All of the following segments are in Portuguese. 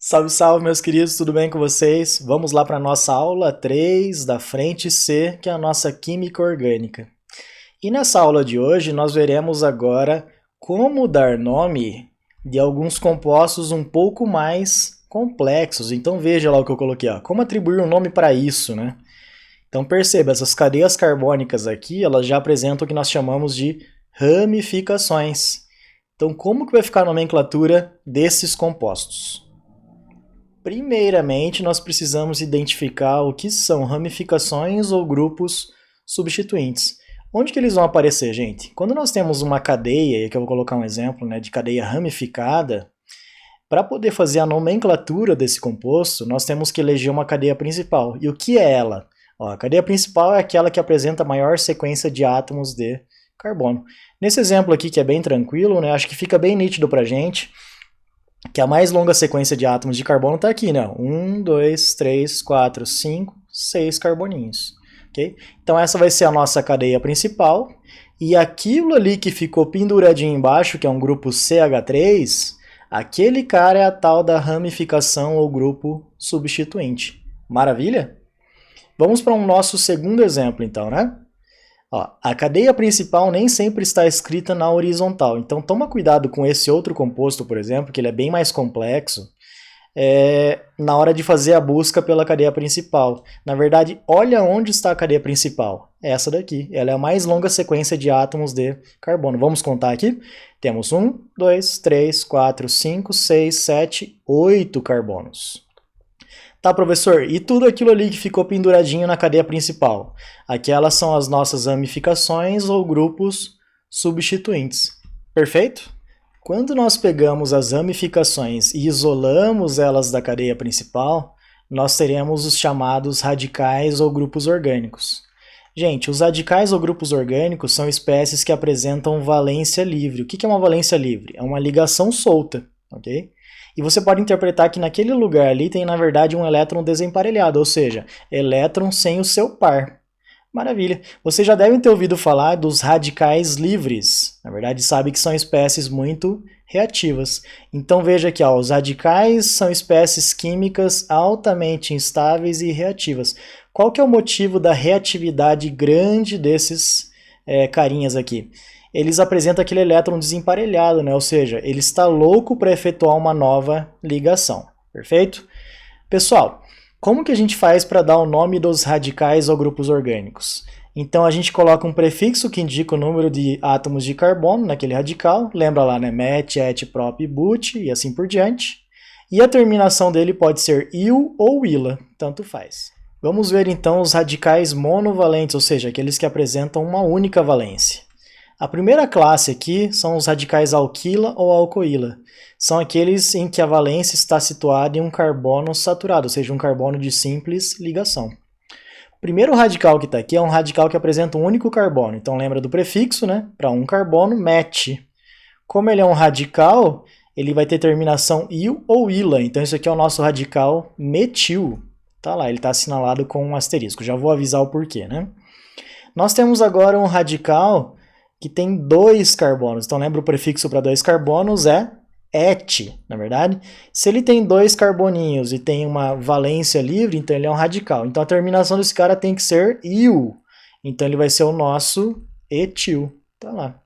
Salve, salve, meus queridos, tudo bem com vocês? Vamos lá para a nossa aula 3 da frente C, que é a nossa Química Orgânica. E nessa aula de hoje nós veremos agora como dar nome de alguns compostos um pouco mais complexos. Então veja lá o que eu coloquei, ó, como atribuir um nome para isso, né? Então perceba, essas cadeias carbônicas aqui, elas já apresentam o que nós chamamos de ramificações. Então como que vai ficar a nomenclatura desses compostos? Primeiramente, nós precisamos identificar o que são ramificações ou grupos substituintes. Onde que eles vão aparecer, gente? Quando nós temos uma cadeia, e aqui eu vou colocar um exemplo, né, de cadeia ramificada, para poder fazer a nomenclatura desse composto, nós temos que eleger uma cadeia principal. E o que é ela? Ó, a cadeia principal é aquela que apresenta a maior sequência de átomos de carbono. Nesse exemplo aqui, que é bem tranquilo, né, acho que fica bem nítido para a gente que a mais longa sequência de átomos de carbono está aqui, né? 1, 2, 3, 4, 5, 6 carboninhos. Okay? Então essa vai ser a nossa cadeia principal. E aquilo ali que ficou penduradinho embaixo, que é um grupo CH3, aquele cara é a tal da ramificação ou grupo substituinte. Maravilha? Vamos para um nosso segundo exemplo, então, né? Ó, a cadeia principal nem sempre está escrita na horizontal, então toma cuidado com esse outro composto, por exemplo, que ele é bem mais complexo, na hora de fazer a busca pela cadeia principal. Na verdade, olha onde está a cadeia principal. Essa daqui, ela é a mais longa sequência de átomos de carbono. Vamos contar aqui? Temos 1, 2, 3, 4, 5, 6, 7, 8 carbonos. Tá, professor, e tudo aquilo ali que ficou penduradinho na cadeia principal? Aquelas são as nossas ramificações ou grupos substituintes. Perfeito? Quando nós pegamos as ramificações e isolamos elas da cadeia principal, nós teremos os chamados radicais ou grupos orgânicos. Gente, os radicais ou grupos orgânicos são espécies que apresentam valência livre. O que é uma valência livre? É uma ligação solta, ok? E você pode interpretar que naquele lugar ali tem, na verdade, um elétron desemparelhado, ou seja, elétron sem o seu par. Maravilha! Vocês já devem ter ouvido falar dos radicais livres. Na verdade, sabe que são espécies muito reativas. Então veja aqui, ó, os radicais são espécies químicas altamente instáveis e reativas. Qual que é o motivo da reatividade grande desses carinhas aqui? Eles apresentam aquele elétron desemparelhado, né? Ou seja, ele está louco para efetuar uma nova ligação. Perfeito? Pessoal, como que a gente faz para dar o nome dos radicais ou grupos orgânicos? Então a gente coloca um prefixo que indica o número de átomos de carbono naquele radical. Lembra lá, né? Met, et, prop, but e assim por diante. E a terminação dele pode ser il ou ila, tanto faz. Vamos ver então os radicais monovalentes, ou seja, aqueles que apresentam uma única valência. A primeira classe aqui são os radicais alquila ou alcoíla. São aqueles em que a valência está situada em um carbono saturado, ou seja, um carbono de simples ligação. O primeiro radical que está aqui é um radical que apresenta um único carbono. Então lembra do prefixo, né? Para um carbono, met. Como ele é um radical, ele vai ter terminação il ou ila. Então isso aqui é o nosso radical metil. Tá lá, ele está assinalado com um asterisco. Já vou avisar o porquê, né? Nós temos agora um radical que tem 2 carbonos. Então lembra o prefixo para 2 carbonos é et, na verdade. Se ele tem 2 carboninhos e tem uma valência livre, então ele é um radical. Então a terminação desse cara tem que ser il. Então ele vai ser o nosso etil. Tá lá.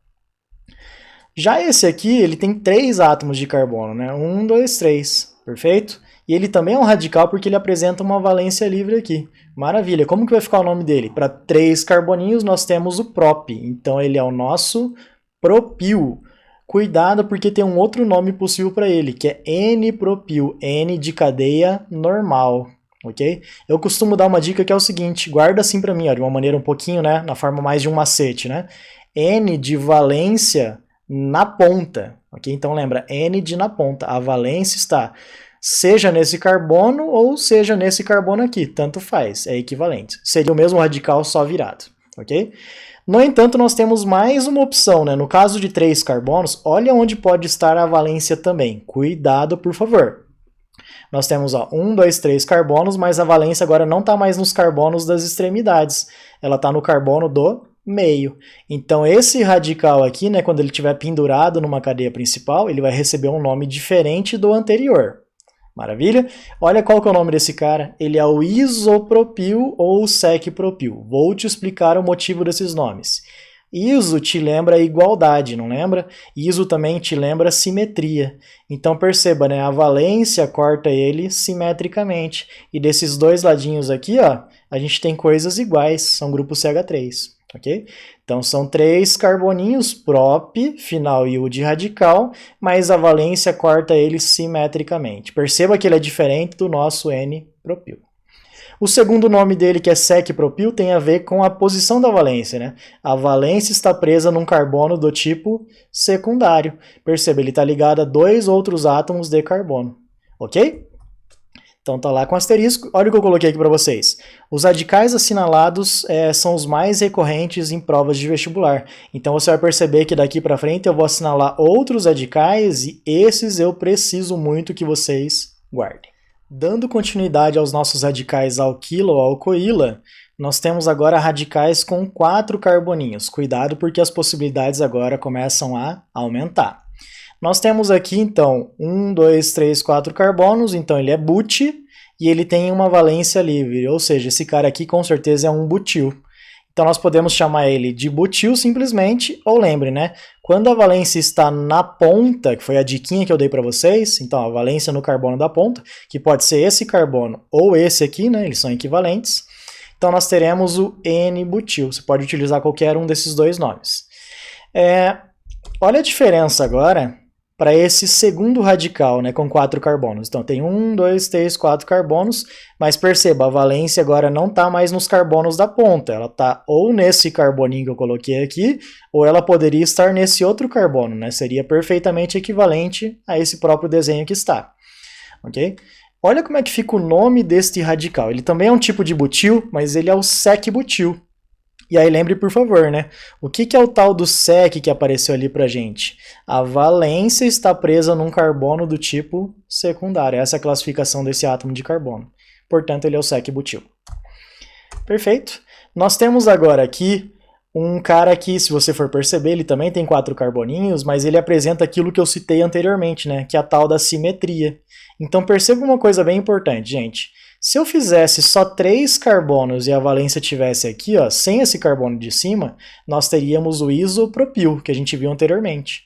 Já esse aqui, ele tem 3 átomos de carbono, né? 1, 2, 3. Perfeito? E ele também é um radical porque ele apresenta uma valência livre aqui. Maravilha. Como que vai ficar o nome dele? Para 3 carboninhos nós temos o prop. Então ele é o nosso propil. Cuidado porque tem um outro nome possível para ele, que é N-propil. N de cadeia normal. Ok? Eu costumo dar uma dica que é o seguinte. Guarda assim para mim, ó, de uma maneira um pouquinho, né? Na forma mais de um macete, né? N de valência na ponta. Ok? Então lembra, N de na ponta. A valência está seja nesse carbono ou seja nesse carbono aqui, tanto faz, é equivalente. Seria o mesmo radical só virado, ok? No entanto, nós temos mais uma opção, né? No caso de 3 carbonos, olha onde pode estar a valência também. Cuidado, por favor. Nós temos 1, 2, 3 carbonos, mas a valência agora não está mais nos carbonos das extremidades. Ela está no carbono do meio. Então esse radical aqui, né, quando ele estiver pendurado numa cadeia principal, ele vai receber um nome diferente do anterior. Maravilha? Olha qual que é o nome desse cara. Ele é o isopropil ou secpropil. Vou te explicar o motivo desses nomes. Iso te lembra igualdade, não lembra? Iso também te lembra simetria. Então perceba, né? A valência corta ele simetricamente. E desses dois ladinhos aqui, ó, a gente tem coisas iguais, são grupos CH3, ok? Então são 3 carboninhos prop, final e U de radical, mas a valência corta ele simetricamente. Perceba que ele é diferente do nosso N-propil. O segundo nome dele, que é sec-propil, tem a ver com a posição da valência, né? A valência está presa num carbono do tipo secundário. Perceba, ele está ligado a 2 outros átomos de carbono, ok? Então tá lá com asterisco. Olha o que eu coloquei aqui para vocês. Os radicais assinalados são os mais recorrentes em provas de vestibular. Então você vai perceber que daqui para frente eu vou assinalar outros radicais e esses eu preciso muito que vocês guardem. Dando continuidade aos nossos radicais alquila ou alcoíla, nós temos agora radicais com 4 carboninhos. Cuidado porque as possibilidades agora começam a aumentar. Nós temos aqui, então, 1, 2, 3, 4 carbonos, então ele é but, e ele tem uma valência livre, ou seja, esse cara aqui com certeza é um butil. Então nós podemos chamar ele de butil simplesmente, ou lembre, né? Quando a valência está na ponta, que foi a diquinha que eu dei para vocês, então a valência no carbono da ponta, que pode ser esse carbono ou esse aqui, né? Eles são equivalentes. Então nós teremos o N-butil, você pode utilizar qualquer um desses dois nomes. Olha a diferença agora para esse segundo radical, né, com 4 carbonos. Então tem 1, 2, 3, 4 carbonos, mas perceba, a valência agora não está mais nos carbonos da ponta, ela está ou nesse carboninho que eu coloquei aqui, ou ela poderia estar nesse outro carbono, né? Seria perfeitamente equivalente a esse próprio desenho que está, ok? Olha como é que fica o nome deste radical. Ele também é um tipo de butil, mas ele é o sec-butil. E aí lembre, por favor, né? O que é o tal do sec que apareceu ali pra gente? A valência está presa num carbono do tipo secundário. Essa é a classificação desse átomo de carbono. Portanto, ele é o sec-butil. Perfeito. Nós temos agora aqui um cara que, se você for perceber, ele também tem 4 carboninhos, mas ele apresenta aquilo que eu citei anteriormente, né? Que é a tal da simetria. Então perceba uma coisa bem importante, gente. Se eu fizesse só 3 carbonos e a valência tivesse aqui, ó, sem esse carbono de cima, nós teríamos o isopropil, que a gente viu anteriormente.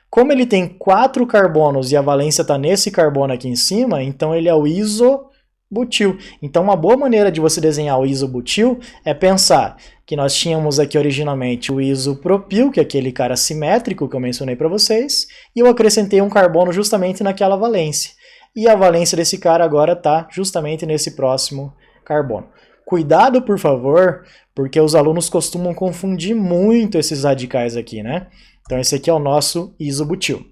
Como ele tem 4 carbonos e a valência está nesse carbono aqui em cima, então ele é o isobutil. Então uma boa maneira de você desenhar o isobutil é pensar que nós tínhamos aqui originalmente o isopropil, que é aquele cara simétrico que eu mencionei para vocês, e eu acrescentei um carbono justamente naquela valência. E a valência desse cara agora está justamente nesse próximo carbono. Cuidado, por favor, porque os alunos costumam confundir muito esses radicais aqui, né? Então esse aqui é o nosso isobutil.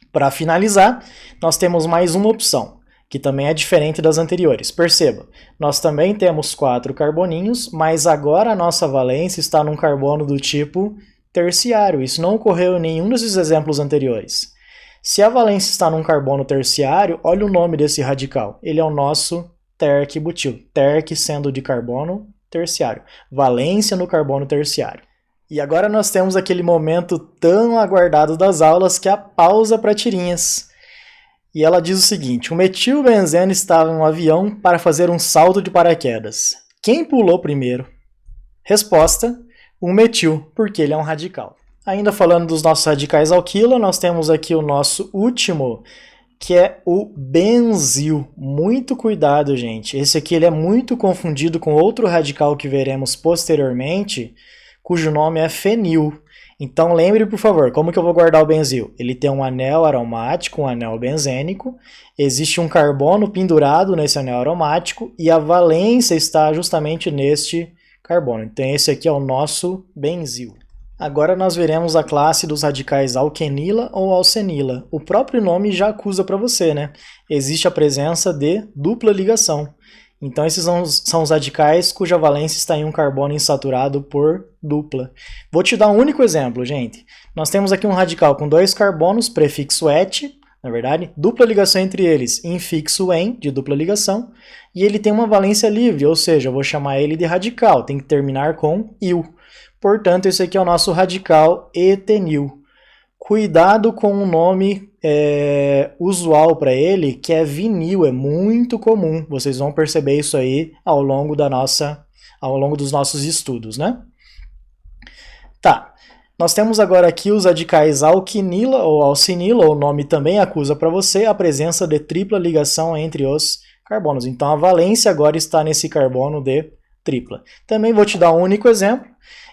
Para finalizar, nós temos mais uma opção, que também é diferente das anteriores. Perceba, nós também temos 4 carboninhos, mas agora a nossa valência está num carbono do tipo terciário. Isso não ocorreu em nenhum desses exemplos anteriores. Se a valência está num carbono terciário, olha o nome desse radical. Ele é o nosso terc-butil. Terc sendo de carbono terciário. Valência no carbono terciário. E agora nós temos aquele momento tão aguardado das aulas, que é a pausa para tirinhas. E ela diz o seguinte: o metilbenzeno estava em um avião para fazer um salto de paraquedas. Quem pulou primeiro? Resposta: o metil, porque ele é um radical. Ainda falando dos nossos radicais alquila, nós temos aqui o nosso último, que é o benzil. Muito cuidado, gente. Esse aqui ele é muito confundido com outro radical que veremos posteriormente, cujo nome é fenil. Então lembre, por favor, como que eu vou guardar o benzil? Ele tem um anel aromático, um anel benzênico, existe um carbono pendurado nesse anel aromático e a valência está justamente neste carbono. Então esse aqui é o nosso benzil. Agora nós veremos a classe dos radicais alquenila ou alcenila. O próprio nome já acusa para você, né? Existe a presença de dupla ligação. Então esses são os radicais cuja valência está em um carbono insaturado por dupla. Vou te dar um único exemplo, gente. Nós temos aqui um radical com 2 carbonos, prefixo et, na verdade, dupla ligação entre eles, infixo en, de dupla ligação, e ele tem uma valência livre, ou seja, eu vou chamar ele de radical, tem que terminar com il. Portanto, esse aqui é o nosso radical etenil. Cuidado com o nome usual para ele, que é vinil, é muito comum. Vocês vão perceber isso aí ao longo dos nossos estudos, né? Tá. Nós temos agora aqui os radicais alquinila ou alcinila, o nome também acusa para você a presença de tripla ligação entre os carbonos. Então a valência agora está nesse carbono de tripla. Também vou te dar um único exemplo.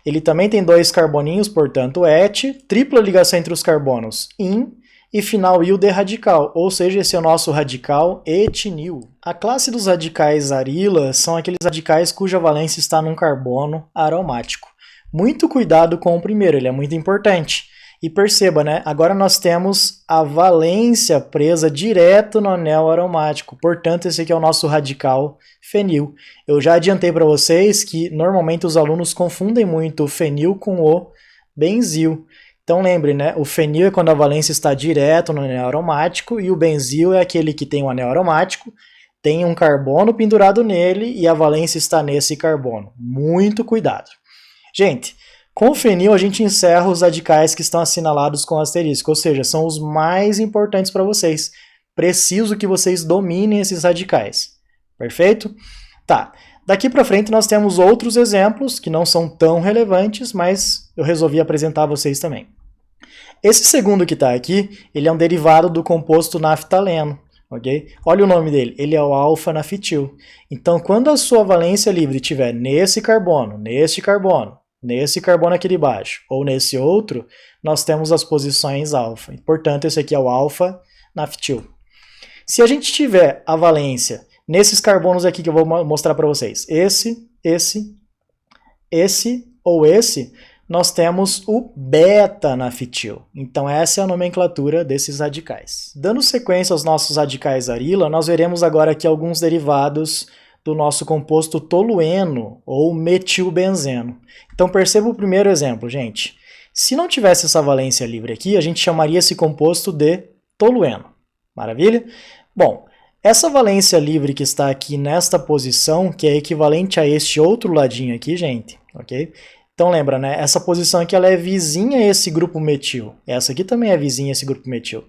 Ele também tem 2 carboninhos, portanto et, tripla ligação entre os carbonos in e final il de radical, ou seja, esse é o nosso radical etinil. A classe dos radicais arila são aqueles radicais cuja valência está num carbono aromático. Muito cuidado com o primeiro, ele é muito importante. E perceba, né? Agora nós temos a valência presa direto no anel aromático. Portanto, esse aqui é o nosso radical fenil. Eu já adiantei para vocês que normalmente os alunos confundem muito o fenil com o benzil. Então lembre, né? O fenil é quando a valência está direto no anel aromático e o benzil é aquele que tem um anel aromático, tem um carbono pendurado nele e a valência está nesse carbono. Muito cuidado. Gente, com o fenil a gente encerra os radicais que estão assinalados com asterisco, ou seja, são os mais importantes para vocês. Preciso que vocês dominem esses radicais. Perfeito? Tá. Daqui para frente nós temos outros exemplos que não são tão relevantes, mas eu resolvi apresentar a vocês também. Esse segundo que está aqui, ele é um derivado do composto naftaleno. Okay? Olha o nome dele, ele é o alfa-naftil. Então, quando a sua valência livre estiver nesse carbono aqui de baixo, ou nesse outro, nós temos as posições alfa. Portanto, esse aqui é o alfa-naftil. Se a gente tiver a valência nesses carbonos aqui que eu vou mostrar para vocês, esse ou esse, nós temos o beta-naftil. Então essa é a nomenclatura desses radicais. Dando sequência aos nossos radicais arila, nós veremos agora aqui alguns derivados do nosso composto tolueno ou metilbenzeno. Então perceba o primeiro exemplo, gente. Se não tivesse essa valência livre aqui, a gente chamaria esse composto de tolueno. Maravilha? Bom, essa valência livre que está aqui nesta posição, que é equivalente a este outro ladinho aqui, gente, ok? Então lembra, né? Essa posição aqui ela é vizinha a esse grupo metil. Essa aqui também é vizinha a esse grupo metil.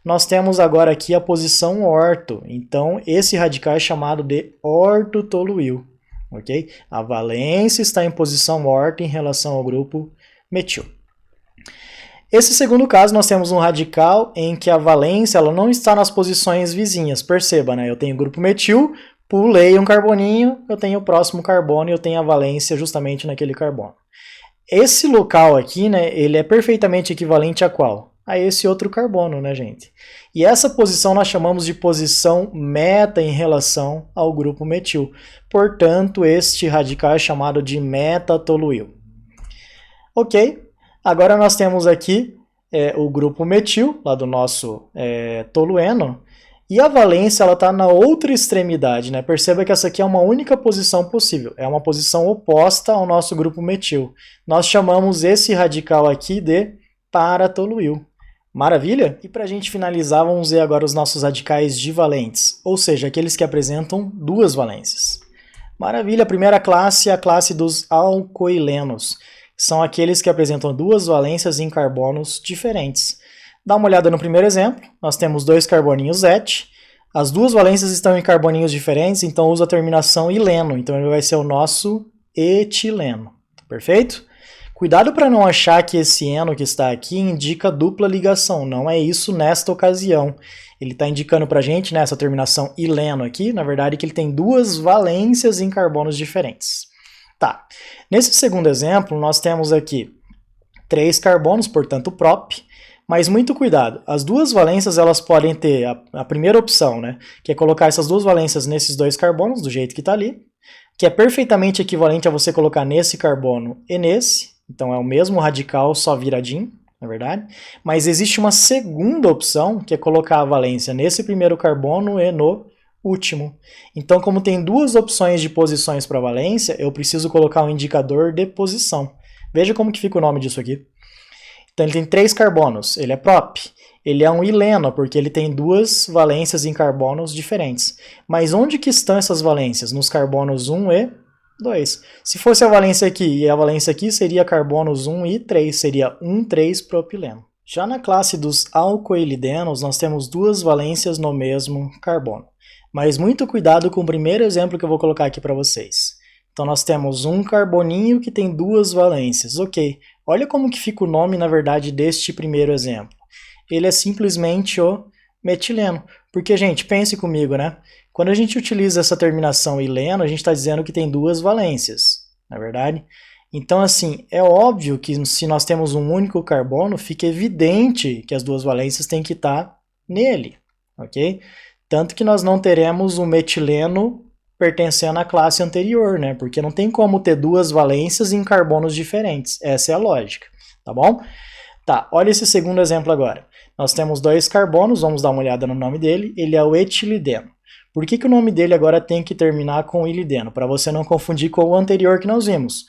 Nós temos agora aqui a posição orto. Então esse radical é chamado de ortotoluil, ok? A valência está em posição orto em relação ao grupo metil. Esse segundo caso, nós temos um radical em que a valência ela não está nas posições vizinhas. Perceba, né? Eu tenho o grupo metil, pulei um carboninho, eu tenho o próximo carbono e eu tenho a valência justamente naquele carbono. Esse local aqui, né, ele é perfeitamente equivalente a qual? A esse outro carbono, né, gente? E essa posição nós chamamos de posição meta em relação ao grupo metil. Portanto, este radical é chamado de metatoluil. Ok? Agora nós temos aqui o grupo metil, lá do nosso tolueno, e a valência está na outra extremidade, né? Perceba que essa aqui é uma única posição possível, é uma posição oposta ao nosso grupo metil. Nós chamamos esse radical aqui de paratoluil. Maravilha? E para a gente finalizar, vamos ver agora os nossos radicais divalentes, ou seja, aqueles que apresentam duas valências. Maravilha, a primeira classe é a classe dos alcoilenos. São aqueles que apresentam duas valências em carbonos diferentes. Dá uma olhada no primeiro exemplo, nós temos dois carboninhos et, as duas valências estão em carboninhos diferentes, então usa a terminação ileno, então ele vai ser o nosso etileno, perfeito? Cuidado para não achar que esse eno que está aqui indica dupla ligação, não é isso nesta ocasião. Ele está indicando para a gente, né, essa terminação ileno aqui, na verdade que ele tem duas valências em carbonos diferentes. Tá, nesse segundo exemplo nós temos aqui 3 carbonos, portanto prop, mas muito cuidado, as duas valências elas podem ter a primeira opção, né, que é colocar essas duas valências nesses dois carbonos, do jeito que está ali, que é perfeitamente equivalente a você colocar nesse carbono e nesse, então é o mesmo radical, só viradinho, na verdade, mas existe uma segunda opção, que é colocar a valência nesse primeiro carbono e no último. Então, como tem duas opções de posições para valência, eu preciso colocar um indicador de posição. Veja como que fica o nome disso aqui. Então, ele tem 3 carbonos, ele é prop. Ele é um ileno, porque ele tem duas valências em carbonos diferentes. Mas onde que estão essas valências? Nos carbonos 1 e 2. Se fosse a valência aqui e a valência aqui, seria carbonos 1 e 3, seria 1,3-propileno. Já na classe dos alcoilidenos, nós temos duas valências no mesmo carbono. Mas muito cuidado com o primeiro exemplo que eu vou colocar aqui para vocês. Então nós temos um carboninho que tem duas valências. Ok, olha como que fica o nome, na verdade, deste primeiro exemplo. Ele é simplesmente o metileno. Porque, gente, pense comigo, né? Quando a gente utiliza essa terminação ileno, a gente está dizendo que tem duas valências, não é verdade? Então, assim, é óbvio que se nós temos um único carbono, fica evidente que as duas valências têm que estar nele, ok? Tanto que nós não teremos o metileno pertencendo à classe anterior, né? Porque não tem como ter duas valências em carbonos diferentes. Essa é a lógica, tá bom? Tá, olha esse segundo exemplo agora. Nós temos dois carbonos, vamos dar uma olhada no nome dele. Ele é o etilideno. Por que o nome dele agora tem que terminar com ilideno? Para você não confundir com o anterior que nós vimos.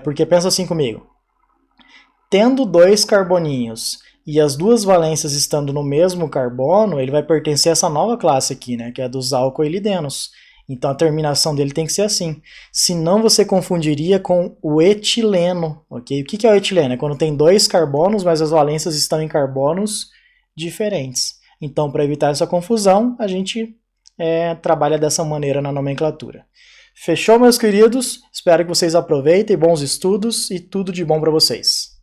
Porque pensa assim comigo. Tendo dois carboninhos e as duas valências estando no mesmo carbono, ele vai pertencer a essa nova classe aqui, né, que é dos alcoilidenos. Então a terminação dele tem que ser assim. Senão você confundiria com o etileno, ok? O que é o etileno? É quando tem dois carbonos, mas as valências estão em carbonos diferentes. Então, para evitar essa confusão, a gente trabalha dessa maneira na nomenclatura. Fechou, meus queridos? Espero que vocês aproveitem, bons estudos e tudo de bom para vocês.